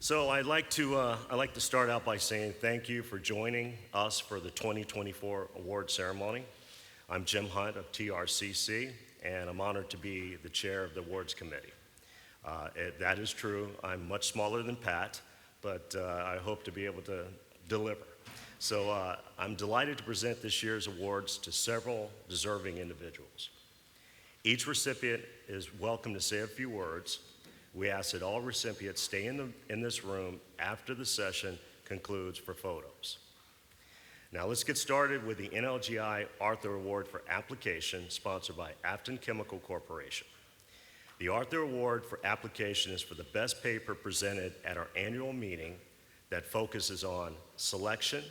So I'd like to start out by saying thank you for joining us for the 2024 award ceremony. I'm Jim Hunt of TRCC, and I'm honored to be the chair of the awards committee. That is true. I'm much smaller than Pat, but I hope to be able to deliver. So I'm delighted to present this year's awards to several deserving individuals. Each recipient is welcome to say a few words. We ask that all recipients stay in this room after the session concludes for photos. Now let's get started with the NLGI Arthur Award for Application, sponsored by Afton Chemical Corporation. The Arthur Award for Application is for the best paper presented at our annual meeting that focuses on selection,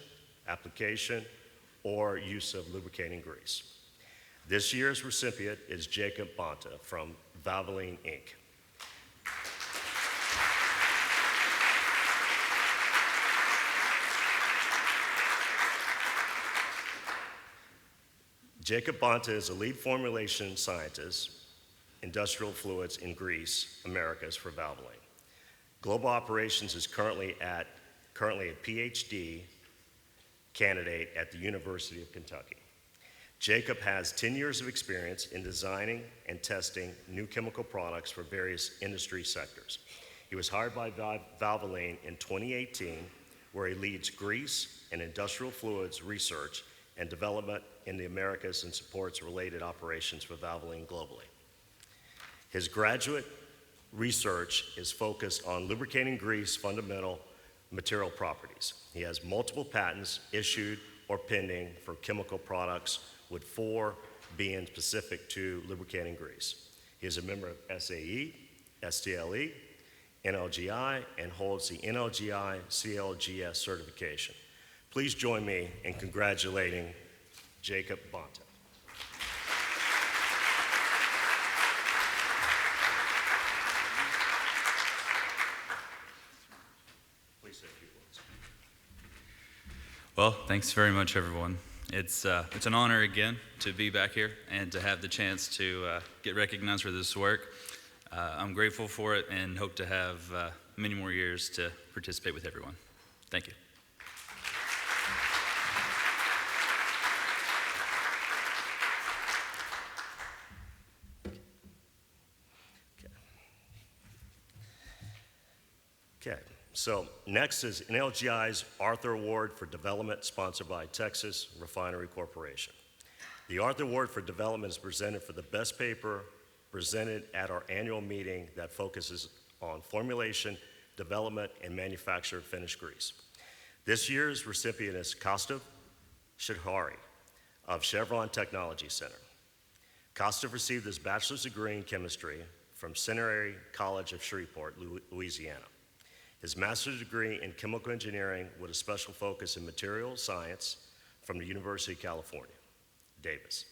application, or use of lubricating grease. This year's recipient is Jacob Bonta from Valvoline, Inc. Jacob Bonta is a lead formulation scientist, industrial fluids and grease, Americas for Valvoline. Global operations is currently a PhD candidate at the University of Kentucky. Jacob has 10 years of experience in designing and testing new chemical products for various industry sectors. He was hired by Valvoline in 2018, where he leads grease and industrial fluids research and development in the Americas and supports related operations for Valvoline globally. His graduate research is focused on lubricating grease fundamental material properties. He has multiple patents issued or pending for chemical products, with 4 being specific to lubricating grease. He is a member of SAE, STLE, NLGI, and holds the NLGI CLGS certification. Please join me in congratulating Jacob Bonta. Please say a few words. Well, thanks very much, everyone. It's an honor again to be back here and to have the chance to get recognized for this work. I'm grateful for it and hope to have many more years to participate with everyone. Thank you. Okay, so next is NLGI's Arthur Award for Development, sponsored by Texas Refinery Corporation. The Arthur Award for Development is presented for the best paper presented at our annual meeting that focuses on formulation, development, and manufacture of finished grease. This year's recipient is Kostov Shidhari of Chevron Technology Center. Kostov received his bachelor's degree in chemistry from Centenary College of Shreveport, Louisiana. His master's degree in chemical engineering with a special focus in materials science from the University of California, Davis.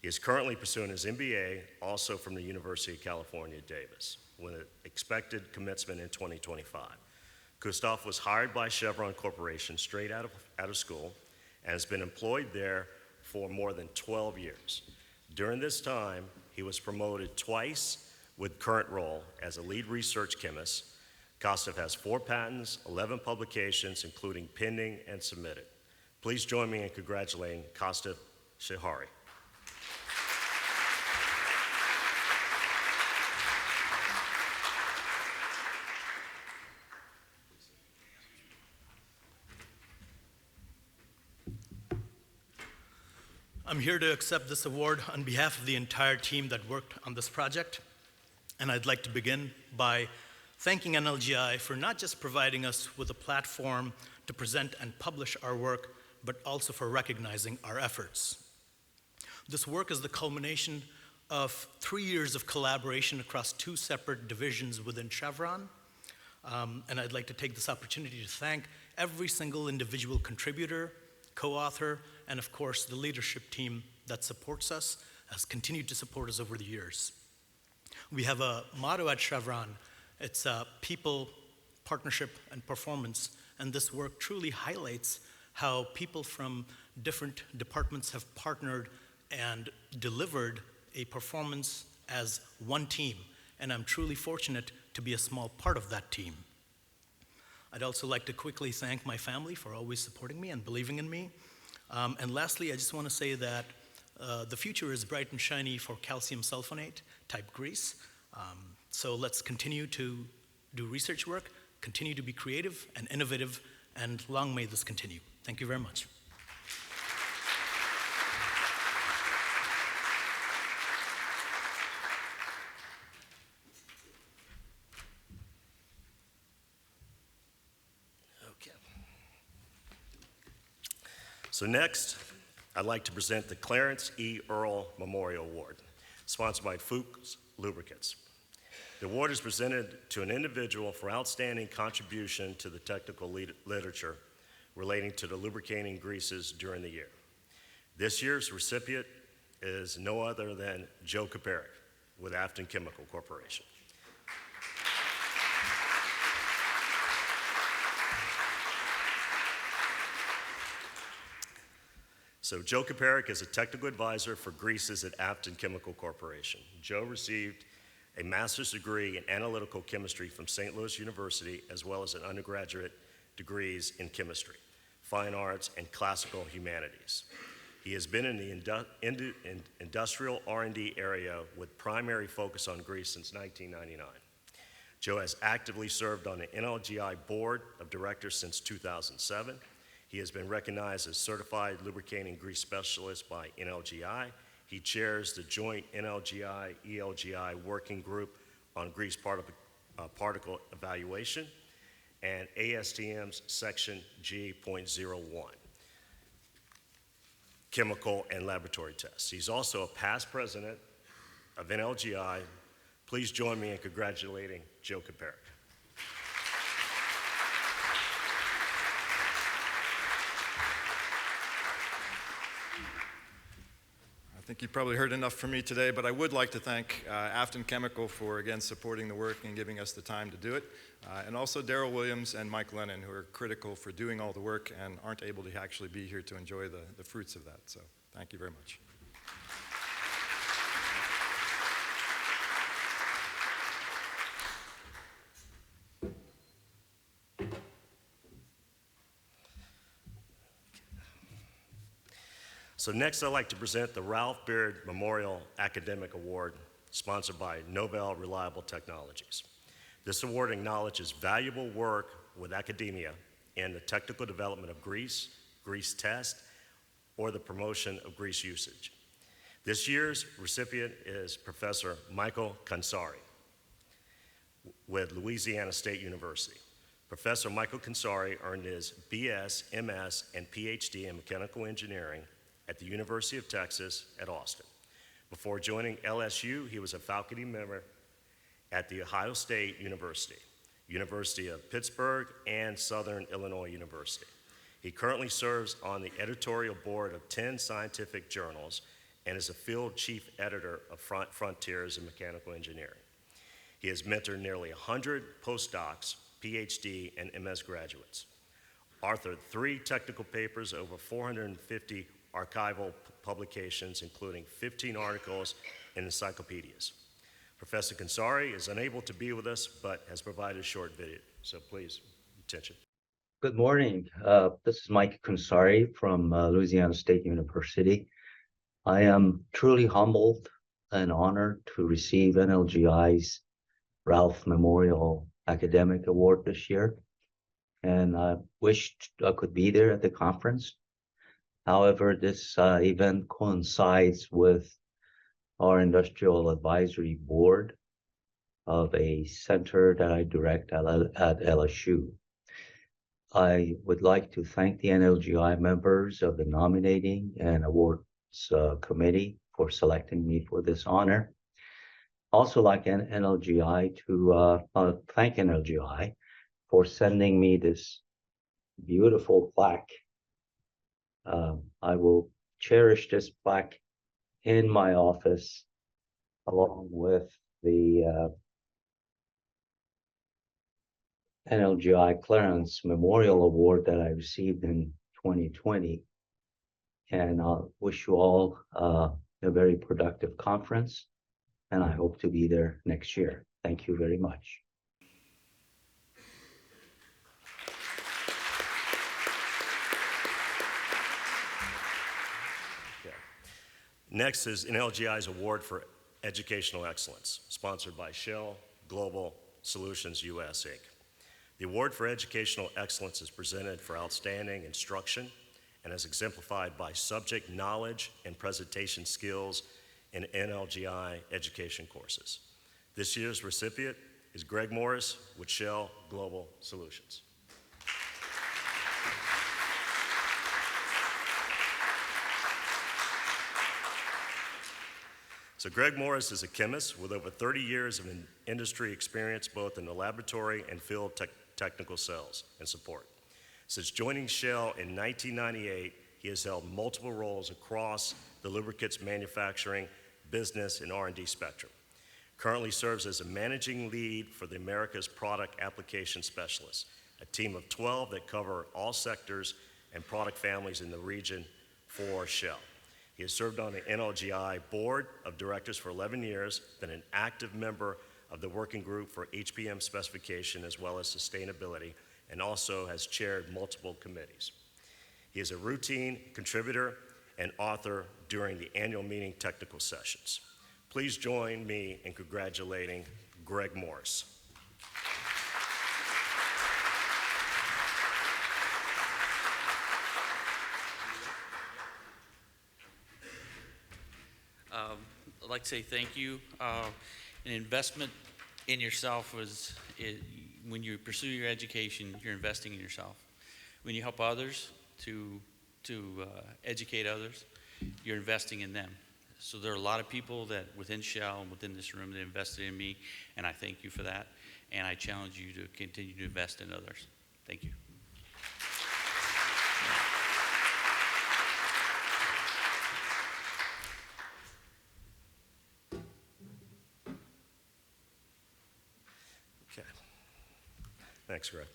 He is currently pursuing his MBA, also from the University of California, Davis, with an expected commencement in 2025. Kostov was hired by Chevron Corporation straight out of school and has been employed there for more than 12 years. During this time, he was promoted twice with current role as a lead research chemist. Kostov has 4 patents, 11 publications, including pending and submitted. Please join me in congratulating Kostov Shidhari. I'm here to accept this award on behalf of the entire team that worked on this project. And I'd like to begin by thanking NLGI for not just providing us with a platform to present and publish our work, but also for recognizing our efforts. This work is the culmination of 3 years of collaboration across 2 separate divisions within Chevron. And I'd like to take this opportunity to thank every single individual contributor, co-author, and of course the leadership team that supports us, has continued to support us over the years. We have a motto at Chevron. It's people, partnership, and performance. And this work truly highlights how people from different departments have partnered and delivered a performance as one team. And I'm truly fortunate to be a small part of that team. I'd also like to quickly thank my family for always supporting me and believing in me. And lastly, I just want to say that the future is bright and shiny for calcium sulfonate type grease. So let's continue to do research work, continue to be creative and innovative, and long may this continue. Thank you very much. Okay. So next, I'd like to present the Clarence E. Earl Memorial Award, sponsored by Fuchs Lubricants. The award is presented to an individual for outstanding contribution to the technical literature relating to the lubricating greases during the year. This year's recipient is no other than Joe Kaparick with Afton Chemical Corporation. So Joe Kaparick is a technical advisor for greases at Afton Chemical Corporation. Joe received a master's degree in analytical chemistry from St. Louis University, as well as an undergraduate degrees in chemistry, fine arts, and classical humanities. He has been in the industrial R&D area with primary focus on grease since 1999. Joe has actively served on the NLGI Board of Directors since 2007. He has been recognized as Certified Lubricating Grease Specialist by NLGI. He chairs the joint NLGI-ELGI Working Group on Grease Particle Evaluation and ASTM's Section G.01, Chemical and Laboratory Tests. He's also a past president of NLGI. Please join me in congratulating Joe Kaparick. I think you probably heard enough from me today, but I would like to thank Afton Chemical for, again, supporting the work and giving us the time to do it, and also Daryl Williams and Mike Lennon, who are critical for doing all the work and aren't able to actually be here to enjoy the fruits of that. So thank you very much. So next, I'd like to present the Ralph Beard Memorial Academic Award, sponsored by Novell Reliable Technologies. This award acknowledges valuable work with academia in the technical development of grease, grease test, or the promotion of grease usage. This year's recipient is Professor Michael Consari with Louisiana State University. Professor Michael Consari earned his BS, MS, and PhD in mechanical engineering at the University of Texas at Austin. Before joining LSU, he was a faculty member at The Ohio State University, University of Pittsburgh, and Southern Illinois University. He currently serves on the editorial board of 10 scientific journals and is a field chief editor of Frontiers in Mechanical Engineering. He has mentored nearly 100 postdocs, PhD, and MS graduates, authored 3 technical papers, over 450 archival publications, including 15 articles in encyclopedias. Professor Consari is unable to be with us, but has provided a short video. So please, attention. Good morning. This is Mike Consari from Louisiana State University. I am truly humbled and honored to receive NLGI's Ralph Memorial Academic Award this year. And I wished I could be there at the conference. However, this event coincides with our Industrial Advisory Board of a center that I direct at LSU. I would like to thank the NLGI members of the Nominating and Awards Committee for selecting me for this honor. Also like NLGI to thank NLGI for sending me this beautiful plaque. I will cherish this plaque in my office along with the NLGI Clarence Memorial Award that I received in 2020. And I wish you all a very productive conference, and I hope to be there next year. Thank you very much. Next is NLGI's Award for Educational Excellence, sponsored by Shell Global Solutions US, Inc. The Award for Educational Excellence is presented for outstanding instruction and is exemplified by subject knowledge and presentation skills in NLGI education courses. This year's recipient is Greg Morris with Shell Global Solutions. So Greg Morris is a chemist with over 30 years of industry experience both in the laboratory and field technical sales and support. Since joining Shell in 1998, he has held multiple roles across the lubricants manufacturing, business, and R&D spectrum. Currently serves as a managing lead for the Americas Product Application Specialists, a team of 12 that cover all sectors and product families in the region for Shell. He has served on the NLGI Board of Directors for 11 years, been an active member of the working group for HPM specification as well as sustainability, and also has chaired multiple committees. He is a routine contributor and author during the annual meeting technical sessions. Please join me in congratulating Greg Morris. I'd like to say thank you. An investment in yourself when you pursue your education, you're investing in yourself. When you help others to educate others, you're investing in them. So there are a lot of people that within Shell and within this room that invested in me, and I thank you for that. And I challenge you to continue to invest in others. Thank you. Okay. Thanks, Greg.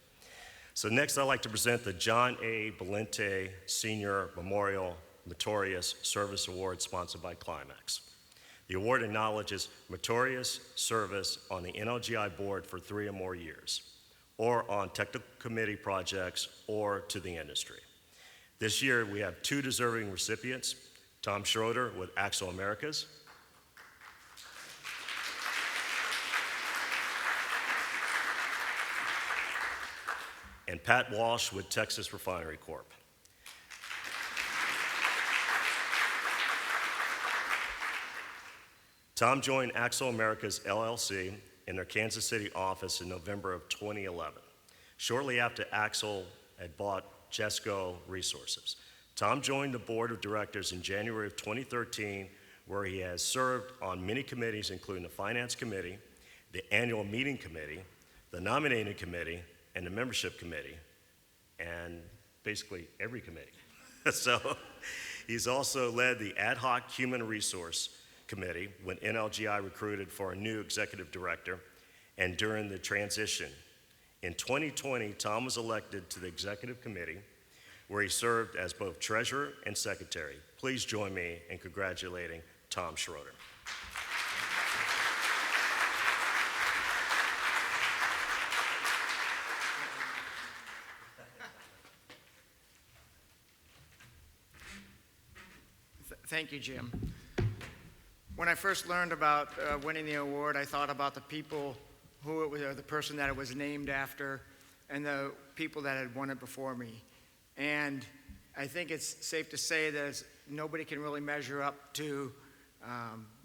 So next, I'd like to present the John A. Belente Senior Memorial Meritorious Service Award sponsored by Climax. The award acknowledges meritorious service on the NLGI board for 3 or more years, or on technical committee projects, or to the industry. This year, we have 2 deserving recipients, Tom Schroeder with Axle Americas, and Pat Walsh with Texas Refinery Corp. Tom joined Axle Americas LLC in their Kansas City office in November of 2011, shortly after Axle had bought Jesco Resources. Tom joined the board of directors in January of 2013, where he has served on many committees, including the Finance Committee, the Annual Meeting Committee, the Nominating Committee, and the Membership Committee, and basically every committee. So he's also led the Ad Hoc Human Resource Committee when NLGI recruited for a new executive director and during the transition. In 2020, Tom was elected to the executive committee where he served as both treasurer and secretary. Please join me in congratulating Tom Schroeder. Thank you, Jim. When I first learned about winning the award, I thought about the people who it was, or the person that it was named after, and the people that had won it before me. And I think it's safe to say that nobody can really measure up to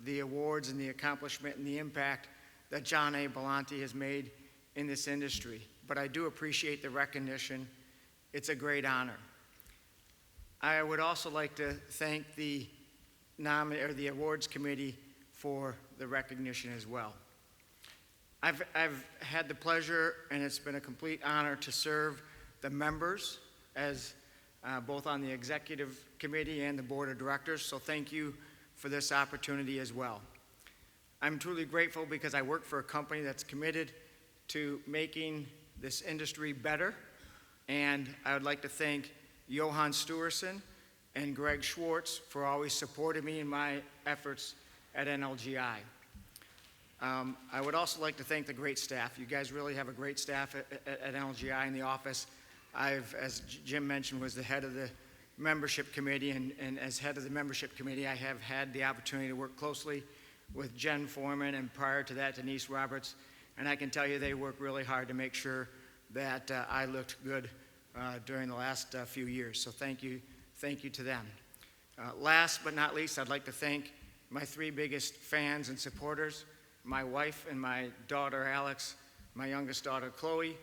the awards and the accomplishment and the impact that John A. Belente has made in this industry. But I do appreciate the recognition. It's a great honor. I would also like to thank the awards committee for the recognition as well. I've had the pleasure, and it's been a complete honor to serve the members as both on the executive committee and the board of directors, so thank you for this opportunity as well. I'm truly grateful because I work for a company that's committed to making this industry better, and I would like to thank Johan Stewerson and Greg Schwartz for always supporting me in my efforts at NLGI. I would also like to thank the great staff. You guys really have a great staff at NLGI in the office. As Jim mentioned, was the head of the membership committee, and as head of the membership committee, I have had the opportunity to work closely with Jen Foreman and prior to that, Denise Roberts, and I can tell you they work really hard to make sure that I looked good during the last few years. So thank you to them. Last but not least, I'd like to thank my three biggest fans and supporters, my wife and my daughter Alex, my youngest daughter Chloe.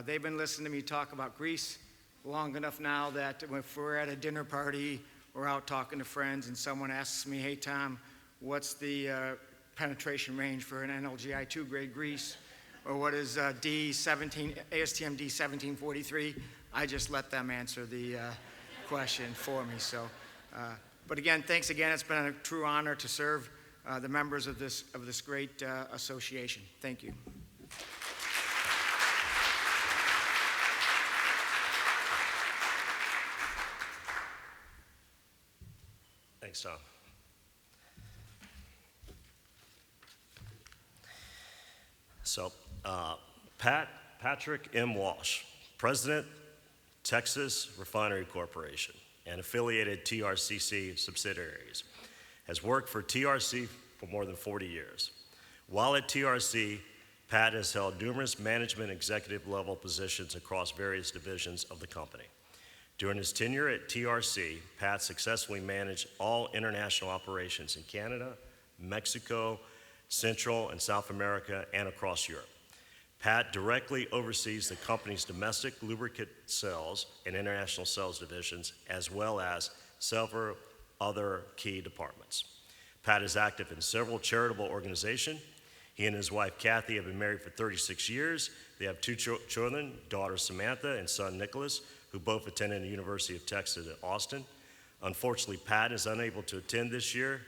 They've been listening to me talk about Greece long enough now that if we're at a dinner party or out talking to friends and someone asks me, hey Tom, what's the penetration range for an NLGI 2 grade Greece? Or what is ASTM D1743? I just let them answer the question for me. So, but again, thanks again. It's been a true honor to serve the members of this great association. Thank you. Thanks, Tom. So, Patrick M. Walsh, President, Texas Refinery Corporation, and affiliated TRCC subsidiaries, has worked for TRC for more than 40 years. While at TRC, Pat has held numerous management executive level positions across various divisions of the company. During his tenure at TRC, Pat successfully managed all international operations in Canada, Mexico, Central and South America, and across Europe. Pat directly oversees the company's domestic lubricant sales and international sales divisions, as well as several other key departments. Pat is active in several charitable organizations. He and his wife, Kathy, have been married for 36 years. They have two children, daughter Samantha and son Nicholas, who both attended the University of Texas at Austin. Unfortunately, Pat is unable to attend this year's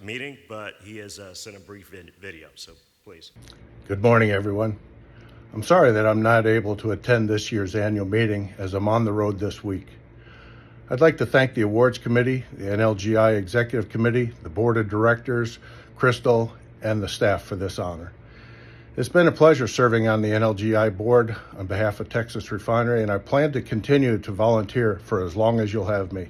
meeting, but he has sent a brief video, so please. Good morning, everyone. I'm sorry that I'm not able to attend this year's annual meeting as I'm on the road this week. I'd like to thank the Awards Committee, the NLGI Executive Committee, the Board of Directors, Crystal, and the staff for this honor. It's been a pleasure serving on the NLGI board on behalf of Texas Refinery, and I plan to continue to volunteer for as long as you'll have me.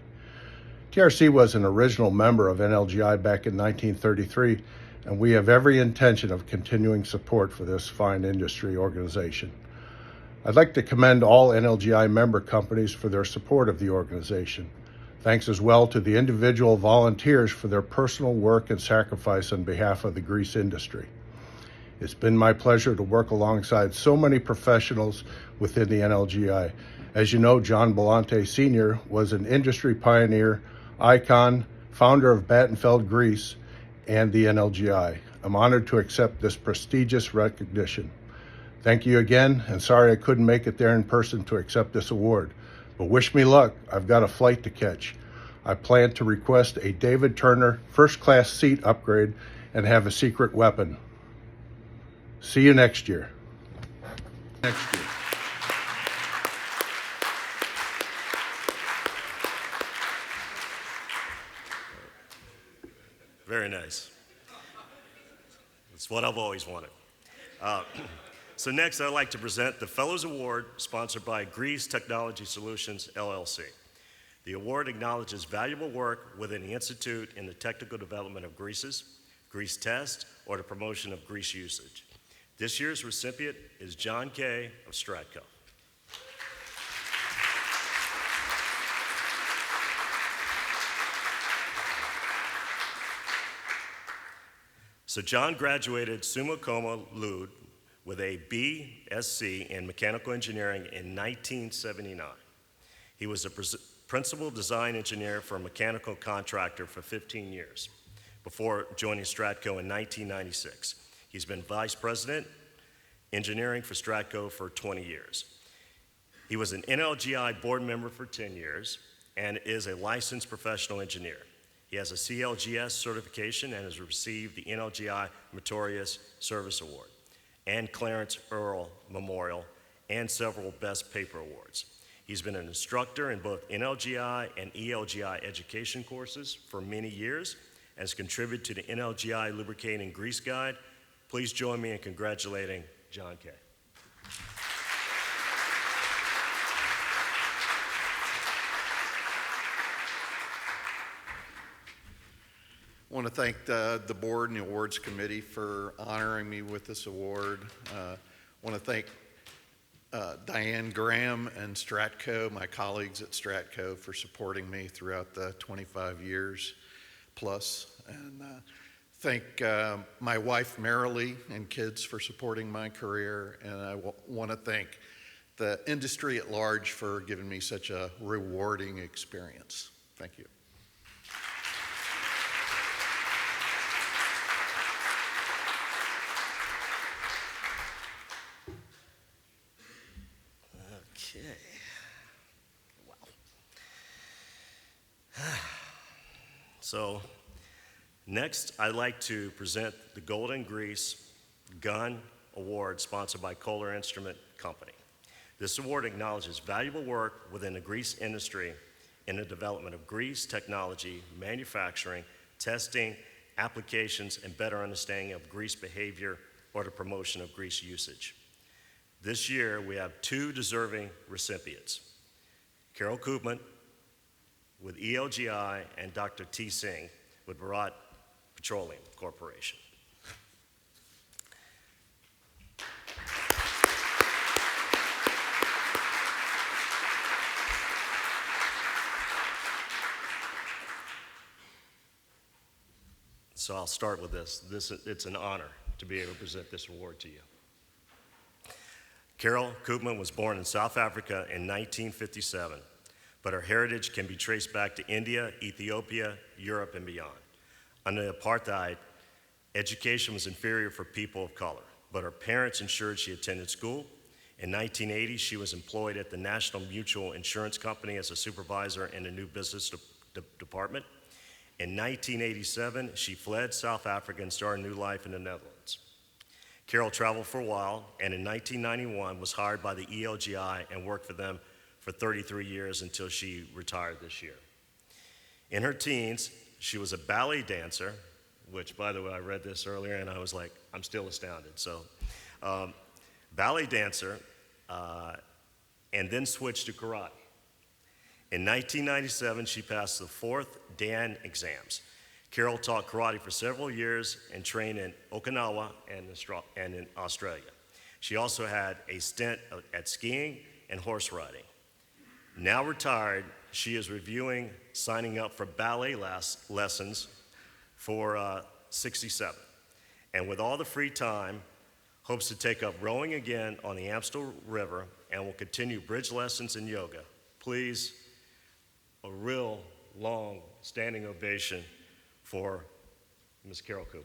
TRC was an original member of NLGI back in 1933, and we have every intention of continuing support for this fine industry organization. I'd like to commend all NLGI member companies for their support of the organization. Thanks as well to the individual volunteers for their personal work and sacrifice on behalf of the grease industry. It's been my pleasure to work alongside so many professionals within the NLGI. As you know, John Belante Sr. was an industry pioneer, icon, founder of Battenfeld Grease, and the NLGI. I'm honored to accept this prestigious recognition. Thank you again, and sorry I couldn't make it there in person to accept this award. But wish me luck, I've got a flight to catch. I plan to request a David Turner first-class seat upgrade and have a secret weapon. See you next year. Very nice. That's what I've always wanted. So next, I'd like to present the Fellows Award, sponsored by Grease Technology Solutions, LLC. The award acknowledges valuable work within the Institute in the technical development of greases, grease test, or the promotion of grease usage. This year's recipient is John Kay of Stratco. So John graduated summa cum laude with a BSc in mechanical engineering in 1979. He was a principal design engineer for a mechanical contractor for 15 years before joining Stratco in 1996. He's been vice president engineering for Stratco for 20 years. He was an NLGI board member for 10 years and is a licensed professional engineer. He has a CLGS certification and has received the NLGI Meritorious Service Award and Clarence Earl Memorial and several Best Paper Awards. He's been an instructor in both NLGI and ELGI education courses for many years and has contributed to the NLGI Lubricating Grease Guide. Please join me in congratulating John Kay. I want to thank the board and the awards committee for honoring me with this award. I want to thank Diane Graham and Stratco, my colleagues at Stratco, for supporting me throughout the 25 years plus. And thank my wife, Marilee, and kids for supporting my career. And I want to thank the industry at large for giving me such a rewarding experience. Thank you. Okay. Wow. So next, I'd like to present the Golden Grease Gun Award sponsored by Kohler Instrument Company. This award acknowledges valuable work within the grease industry in the development of grease technology, manufacturing, testing, applications, and better understanding of grease behavior or the promotion of grease usage. This year, we have two deserving recipients, Carol Koopman with ELGI and Dr. T. Singh with Bharat Petroleum Corporation. So I'll start with this. It's an honor to be able to present this award to you. Carol Koopman was born in South Africa in 1957, but her heritage can be traced back to India, Ethiopia, Europe, and beyond. Under apartheid, education was inferior for people of color, but her parents ensured she attended school. In 1980, she was employed at the National Mutual Insurance Company as a supervisor in the new business department. In 1987, she fled South Africa and started a new life in the Netherlands. Carol traveled for a while, and in 1991 was hired by the ELGI and worked for them for 33 years until she retired this year. In her teens, she was a ballet dancer, which, by the way, I read this earlier, and I was like, I'm still astounded. So, ballet dancer, and then switched to karate. In 1997, she passed the 4th Dan exams. Carol taught karate for several years and trained in Okinawa and in Australia. She also had a stint at skiing and horse riding. Now retired, she is reviewing signing up for ballet lessons for 67. And with all the free time, hopes to take up rowing again on the Amstel River and will continue bridge lessons and yoga. Please, a real long standing ovation for Ms. Carol Koopman.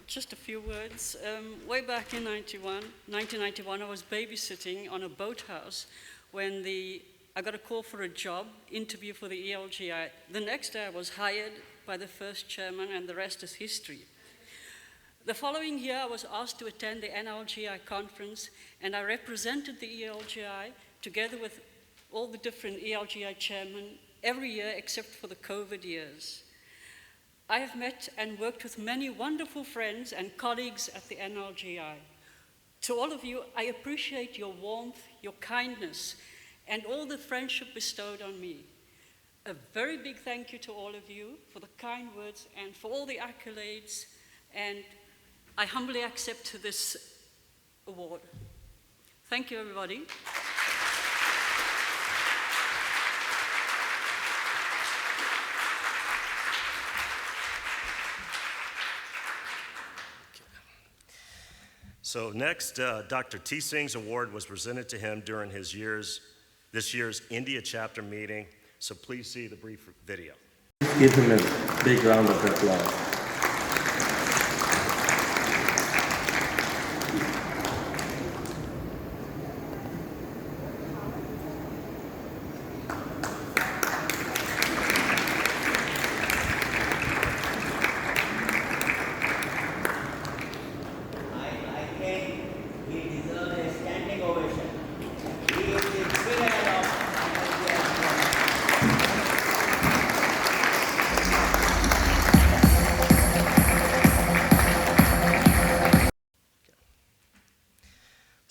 Just a few words. Way back in 1991, I was babysitting on a boathouse when I got a call for a job interview for the ELGI. The next day I was hired by the first chairman, and the rest is history. The following year I was asked to attend the NLGI conference, and I represented the ELGI together with all the different ELGI chairmen every year except for the COVID years. I have met and worked with many wonderful friends and colleagues at the NLGI. To all of you, I appreciate your warmth, your kindness, and all the friendship bestowed on me. A very big thank you to all of you for the kind words and for all the accolades, and I humbly accept this award. Thank you, everybody. So next, Dr. T. Singh's award was presented to him during this year's India chapter meeting. So please see the brief video. Give him a big round of applause.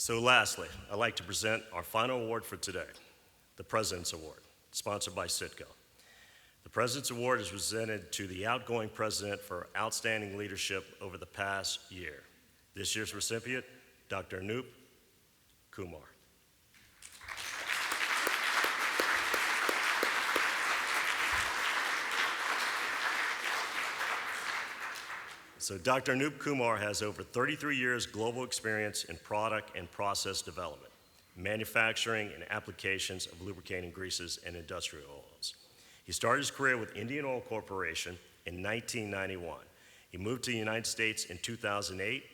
So lastly, I'd like to present our final award for today, the President's Award, sponsored by Citgo. The President's Award is presented to the outgoing president for outstanding leadership over the past year. This year's recipient, Dr. Anup Kumar. So Dr. Anup Kumar has over 33 years global experience in product and process development, manufacturing and applications of lubricating greases and industrial oils. He started his career with Indian Oil Corporation in 1991. He moved to the United States in 2008.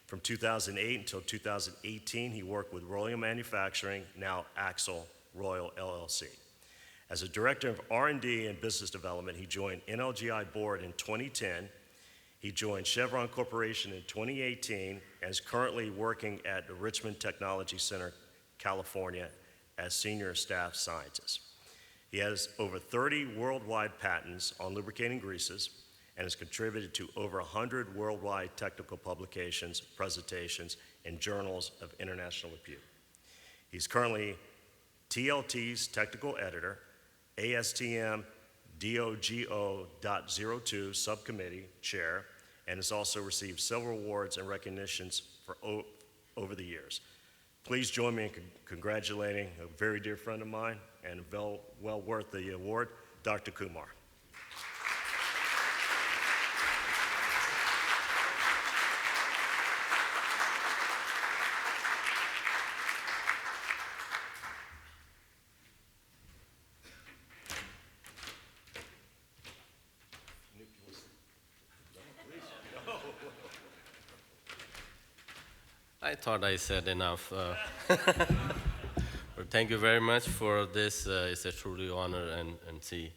From 2008 until 2018, he worked with Royal Manufacturing, now Axle Royal LLC. As a director of R&D and business development, he joined NLGI board in 2010. He joined Chevron Corporation in 2018 and is currently working at the Richmond Technology Center, California, as senior staff scientist. He has over 30 worldwide patents on lubricating greases and has contributed to over 100 worldwide technical publications, presentations, and journals of international repute. He's currently TLT's technical editor, ASTM DOGO.02 subcommittee chair, and has also received several awards and recognitions for over the years. Please join me in congratulating a very dear friend of mine and well worth the award, Dr. Kumar. I thought I said enough. But thank you very much for this. It's a truly honor and see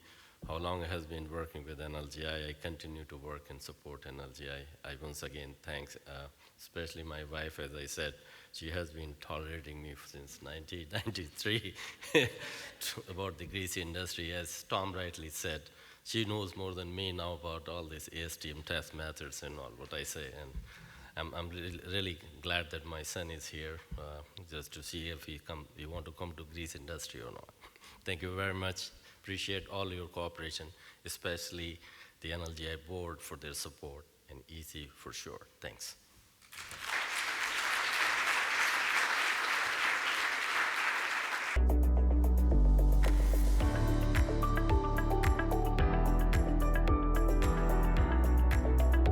how long I has been working with NLGI. I continue to work and support NLGI. I once again thanks, especially my wife, as I said, she has been tolerating me since 1993 about the grease industry. As Tom rightly said, she knows more than me now about all these ASTM test methods and all what I say. And I'm really glad that my son is here just to see if he want to come to grease industry or not. Thank you very much. Appreciate all your cooperation, especially the NLGI board for their support, and EC for sure. Thanks.